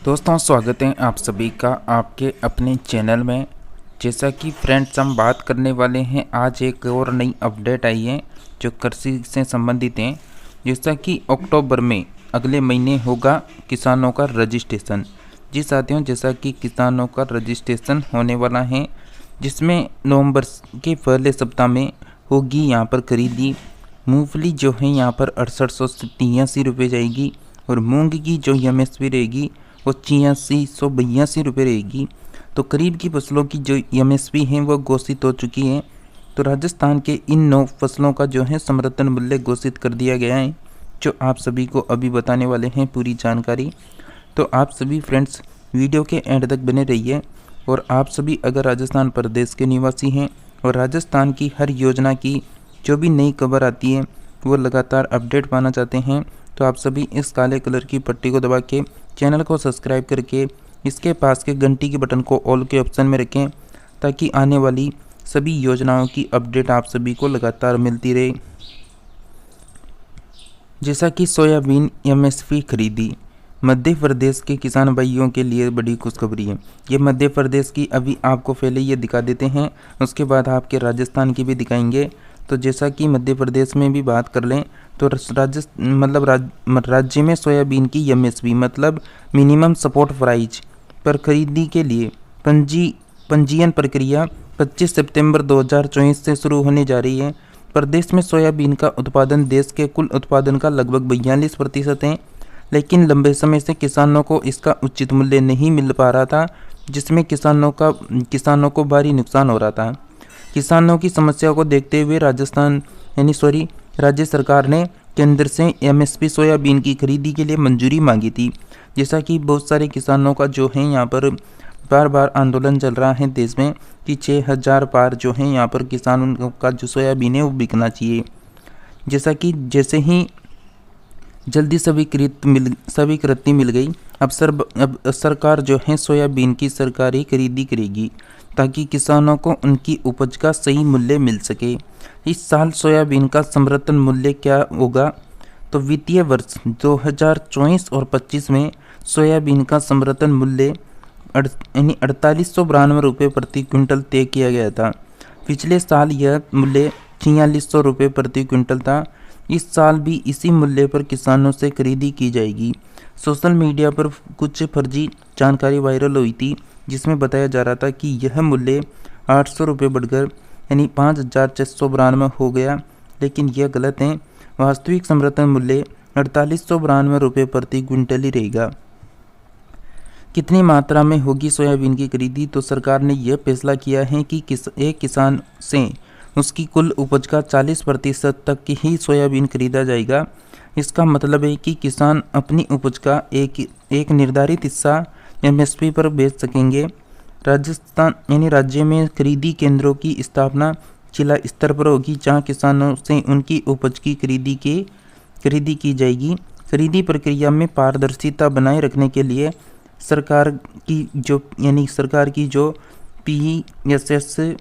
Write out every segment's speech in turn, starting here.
दोस्तों स्वागत है आप सभी का आपके अपने चैनल में। जैसा कि फ्रेंड्स हम बात करने वाले हैं, आज एक और नई अपडेट आई है जो कृषि से संबंधित है। जैसा कि अक्टूबर में अगले महीने होगा किसानों का रजिस्ट्रेशन। जी साथियों, जैसा कि किसानों का रजिस्ट्रेशन होने वाला है, जिसमें नवंबर के पहले सप्ताह में होगी यहाँ पर खरीदी। मूंगफली जो है यहाँ पर 6883 रुपये जाएगी और मूंग की जो MSP रहेगी वो 8682 रुपये रहेगी। तो करीब की फसलों की जो MSP है वो घोषित हो चुकी है। तो राजस्थान के इन 9 फसलों का जो है समर्थन मूल्य घोषित कर दिया गया है, जो आप सभी को अभी बताने वाले हैं पूरी जानकारी। तो आप सभी फ्रेंड्स वीडियो के एंड तक बने रहिए। और आप सभी अगर राजस्थान प्रदेश के निवासी हैं और राजस्थान की हर योजना की जो भी नई खबर आती है वो लगातार अपडेट पाना चाहते हैं, तो आप सभी इस काले कलर की पट्टी को दबा के चैनल को सब्सक्राइब करके इसके पास के घंटी के बटन को ऑल के ऑप्शन में रखें, ताकि आने वाली सभी योजनाओं की अपडेट आप सभी को लगातार मिलती रहे। जैसा कि सोयाबीन MSP खरीदी, मध्य प्रदेश के किसान भाइयों के लिए बड़ी खुशखबरी है। ये मध्य प्रदेश की अभी आपको पहले ये दिखा देते हैं, उसके बाद आपके राजस्थान की भी दिखाएंगे। तो जैसा कि मध्य प्रदेश में भी बात कर लें तो राज्य में सोयाबीन की MSP मतलब मिनिमम सपोर्ट प्राइस पर खरीदी के लिए पंजीयन प्रक्रिया 25 सितंबर 2024 से शुरू होने जा रही है। प्रदेश में सोयाबीन का उत्पादन देश के कुल उत्पादन का लगभग 42% है, लेकिन लंबे समय से किसानों को इसका उचित मूल्य नहीं मिल पा रहा था, जिसमें किसानों को भारी नुकसान हो रहा था। किसानों की समस्या को देखते हुए राज्य सरकार ने केंद्र से MSP सोयाबीन की खरीदी के लिए मंजूरी मांगी थी। जैसा कि बहुत सारे किसानों का जो है यहाँ पर बार बार आंदोलन चल रहा है देश में कि 6000 पार जो है यहाँ पर किसानों का जो सोयाबीन है वो बिकना चाहिए। जैसे ही जल्दी स्वीकृति मिल गई, अब सरकार जो है सोयाबीन की सरकारी खरीदी करेगी, ताकि किसानों को उनकी उपज का सही मूल्य मिल सके। इस साल सोयाबीन का समर्थन मूल्य क्या होगा? तो वित्तीय वर्ष 2024 और 25 में सोयाबीन का समर्थन मूल्य 4892 रुपये प्रति क्विंटल तय किया गया था। पिछले साल यह मूल्य 4600 रुपये प्रति क्विंटल था। इस साल भी इसी मूल्य पर किसानों से खरीदी की जाएगी। सोशल मीडिया पर कुछ फर्जी जानकारी वायरल हुई थी, जिसमें बताया जा रहा था कि यह मूल्य 800 रुपये बढ़कर 5692 हो गया, लेकिन यह गलत है। वास्तविक समर्थन मूल्य 4892 रुपये प्रति क्विंटल ही रहेगा। कितनी मात्रा में होगी सोयाबीन की खरीदी? तो सरकार ने यह फैसला किया है कि एक किसान से उसकी कुल उपज का 40% तक ही सोयाबीन खरीदा जाएगा। इसका मतलब है कि किसान अपनी उपज का एक निर्धारित हिस्सा MSP पर बेच सकेंगे। राज्य में खरीदी केंद्रों की स्थापना जिला स्तर पर होगी, जहां किसानों से उनकी उपज की खरीदी की जाएगी। खरीदी प्रक्रिया में पारदर्शिता बनाए रखने के लिए सरकार की जो PSS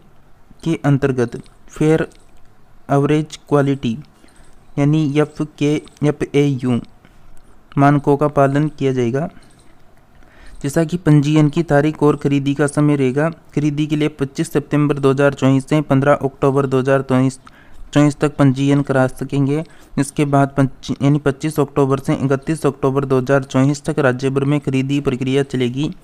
के अंतर्गत फेयर एवरेज क्वालिटी FAQ मानकों का पालन किया जाएगा। जैसा कि पंजीयन की तारीख और खरीदी का समय रहेगा। खरीदी के लिए 25 सितंबर 2024 से 15 अक्टूबर 2024 तक पंजीयन करा सकेंगे। इसके बाद 25 अक्टूबर से 31 अक्टूबर 2024 तक राज्य भर में खरीदी प्रक्रिया चलेगी।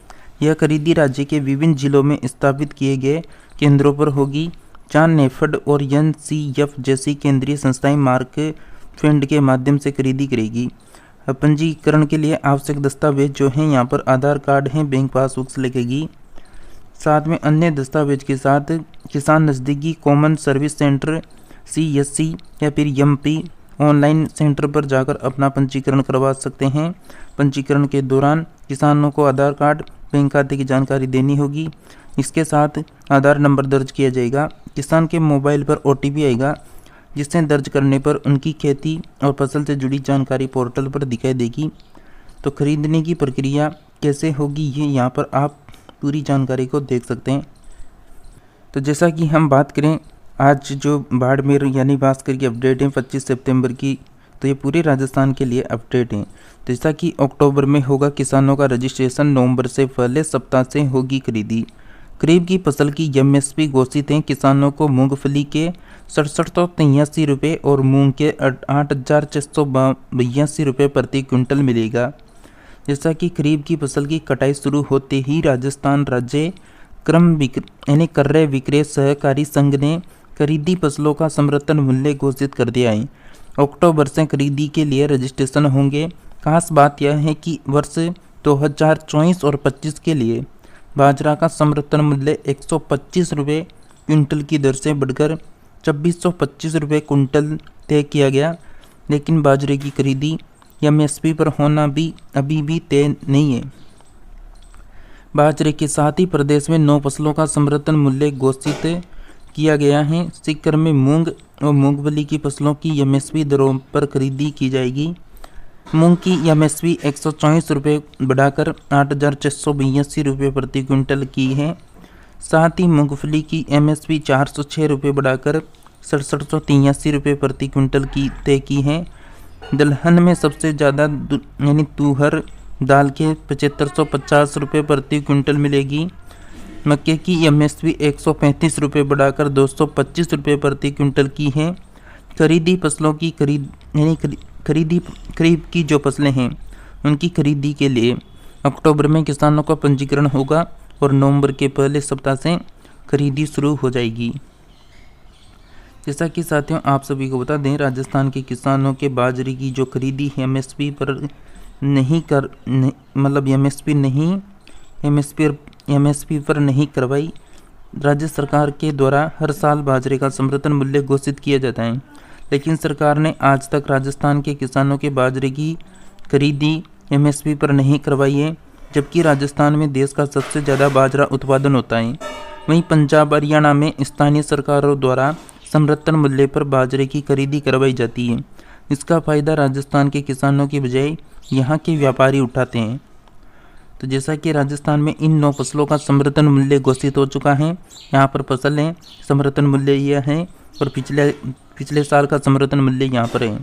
यह खरीदी राज्य के विभिन्न जिलों में स्थापित किए गए केंद्रों पर होगी, जहां नेफेड और NCF जैसी केंद्रीय संस्थाएं मार्क फंड के माध्यम से खरीदी करेगी। पंजीकरण के लिए आवश्यक दस्तावेज जो हैं यहाँ पर आधार कार्ड हैं, बैंक पासबुक लगेगी। साथ में अन्य दस्तावेज के साथ किसान नज़दीकी कॉमन सर्विस सेंटर CSC या फिर MP ऑनलाइन सेंटर पर जाकर अपना पंजीकरण करवा सकते हैं। पंजीकरण के दौरान किसानों को आधार कार्ड, बैंक खाते की जानकारी देनी होगी। इसके साथ आधार नंबर दर्ज किया जाएगा। किसान के मोबाइल पर OTP आएगा, जिसे दर्ज करने पर उनकी खेती और फसल से जुड़ी जानकारी पोर्टल पर दिखाई देगी। तो खरीदने की प्रक्रिया कैसे होगी, ये यहाँ पर आप पूरी जानकारी को देख सकते हैं। तो जैसा कि हम बात करें आज जो बाड़मेर भास्कर की अपडेट है 25 सितंबर की, तो ये पूरे राजस्थान के लिए अपडेट है। तो जैसा कि अक्टूबर में होगा किसानों का रजिस्ट्रेशन, नवंबर से पहले सप्ताह से होगी खरीदी। खरीफ की फसल की एमएसपी घोषित है। किसानों को मूंगफली के 6783 रुपये और मूंग के 8682 रुपये प्रति क्विंटल मिलेगा। जैसा कि खरीफ की फसल की कटाई शुरू होते ही राजस्थान राज्य क्रय विक्रय सहकारी संघ ने खरीदी फसलों का समर्थन मूल्य घोषित कर दिया है। अक्टूबर से खरीदी के लिए रजिस्ट्रेशन होंगे। खास बात यह है कि वर्ष 2024 और 25 के लिए बाजरा का समर्थन मूल्य 125 रुपये क्विंटल की दर से बढ़कर 2625 रुपये क्विंटल तय किया गया। लेकिन बाजरे की खरीदी एमएसपी पर होना भी अभी भी तय नहीं है। बाजरे के साथ ही प्रदेश में 9 फसलों का समर्थन मूल्य घोषित किया गया है। सीकर में मूंग और मूंगफली की फसलों की एमएसपी दरों पर खरीदी की जाएगी। मूंग की एमएसपी 124 रुपये बढ़ाकर 8682 रुपये प्रति क्विंटल की है। साथ ही मूंगफली की एमएसपी 406 रुपये बढ़ाकर 6783 रुपये प्रति क्विंटल की तय की है। दलहन में सबसे ज़्यादा तुहर दाल के 7550 रुपये प्रति क्विंटल मिलेगी। मक्के की एमएसपी 135 रुपये बढ़ाकर 225 रुपये प्रति क्विंटल की है। खरीदी फसलों की खरीफ की जो फसलें हैं उनकी खरीदी के लिए अक्टूबर में किसानों का पंजीकरण होगा और नवंबर के पहले सप्ताह से खरीदी शुरू हो जाएगी। जैसा कि साथियों आप सभी को बता दें, राजस्थान के किसानों के बाजरे की जो खरीदी है एमएसपी पर एमएसपी पर नहीं करवाई। राज्य सरकार के द्वारा हर साल बाजरे का समर्थन मूल्य घोषित किया जाता है, लेकिन सरकार ने आज तक राजस्थान के किसानों के बाजरे की खरीदी एमएसपी पर नहीं करवाई है, जबकि राजस्थान में देश का सबसे ज़्यादा बाजरा उत्पादन होता है। वहीं पंजाब हरियाणा में स्थानीय सरकारों द्वारा समर्थन मूल्य पर बाजरे की खरीदी करवाई जाती है। इसका फायदा राजस्थान के किसानों की बजाय यहाँ के व्यापारी उठाते हैं। तो जैसा कि राजस्थान में इन 9 फसलों का समर्थन मूल्य घोषित हो चुका है। यहाँ पर फसल है, समर्थन मूल्य यह है और पिछले साल का समर्थन मूल्य यहाँ पर है।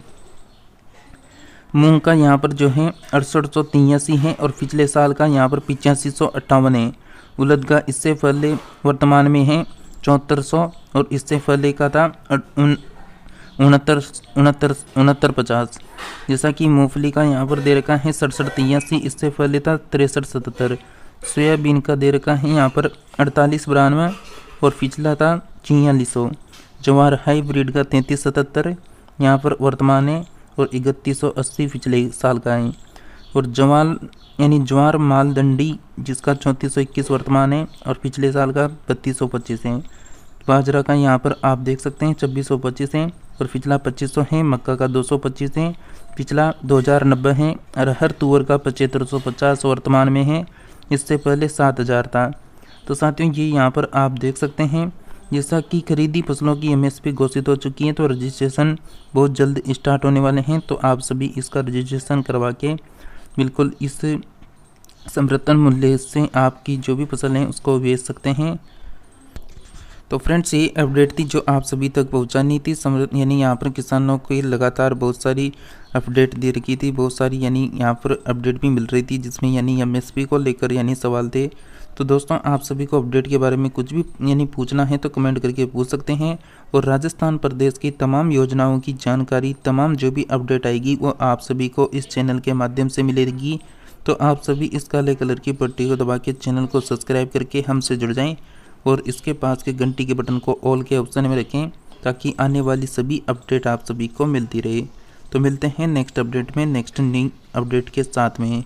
मूंग का यहाँ पर जो है 6883 है और पिछले साल का यहाँ पर 8558 है। उड़द का इससे पहले वर्तमान में है 7400 और इससे पहले का था 6950। जैसा कि मूंगफली का यहाँ पर दे रखा है 6783, इससे पहले था 6377। सोयाबीन का दे रखा है यहाँ पर 4892 और पिछला था 4600। जवार हाईब्रिड का 3377 यहाँ पर वर्तमान है और 3180 पिछले साल का है। और ज्वार मालदंडी जिसका 3421 वर्तमान है और पिछले साल का 3225 है। बाजरा का यहाँ पर आप देख सकते हैं 2625 है और पिछला 2500 है। मक्का का 225 है, पिछला 2090 है। अरहर तुअर का 7550 वर्तमान में है, इससे पहले 7000 था। तो साथियों ये यहाँ पर आप देख सकते हैं। जैसा कि खरीदी फसलों की एमएसपी घोषित हो चुकी है, तो रजिस्ट्रेशन बहुत जल्द स्टार्ट होने वाले हैं। तो आप सभी इसका रजिस्ट्रेशन करवा के बिल्कुल इस समर्थन मूल्य से आपकी जो भी फसल है उसको बेच सकते हैं। तो फ्रेंड्स ये अपडेट थी जो आप सभी तक पहुंचानी थी। यहाँ पर किसानों को लगातार बहुत सारी अपडेट दे रखी थी, बहुत सारी यहाँ पर अपडेट भी मिल रही थी जिसमें एमएसपी को लेकर सवाल थे। तो दोस्तों आप सभी को अपडेट के बारे में कुछ भी पूछना है तो कमेंट करके पूछ सकते हैं। और राजस्थान प्रदेश की तमाम योजनाओं की जानकारी, तमाम जो भी अपडेट आएगी वो आप सभी को इस चैनल के माध्यम से मिलेगी। तो आप सभी इस काले कलर की पट्टी को दबा के चैनल को सब्सक्राइब करके हमसे जुड़ जाएं और इसके पास के घंटी के बटन को ऑल के ऑप्शन में रखें ताकि आने वाली सभी अपडेट आप सभी को मिलती रहे। तो मिलते हैं नेक्स्ट अपडेट में, नेक्स्ट न्यू अपडेट के साथ में।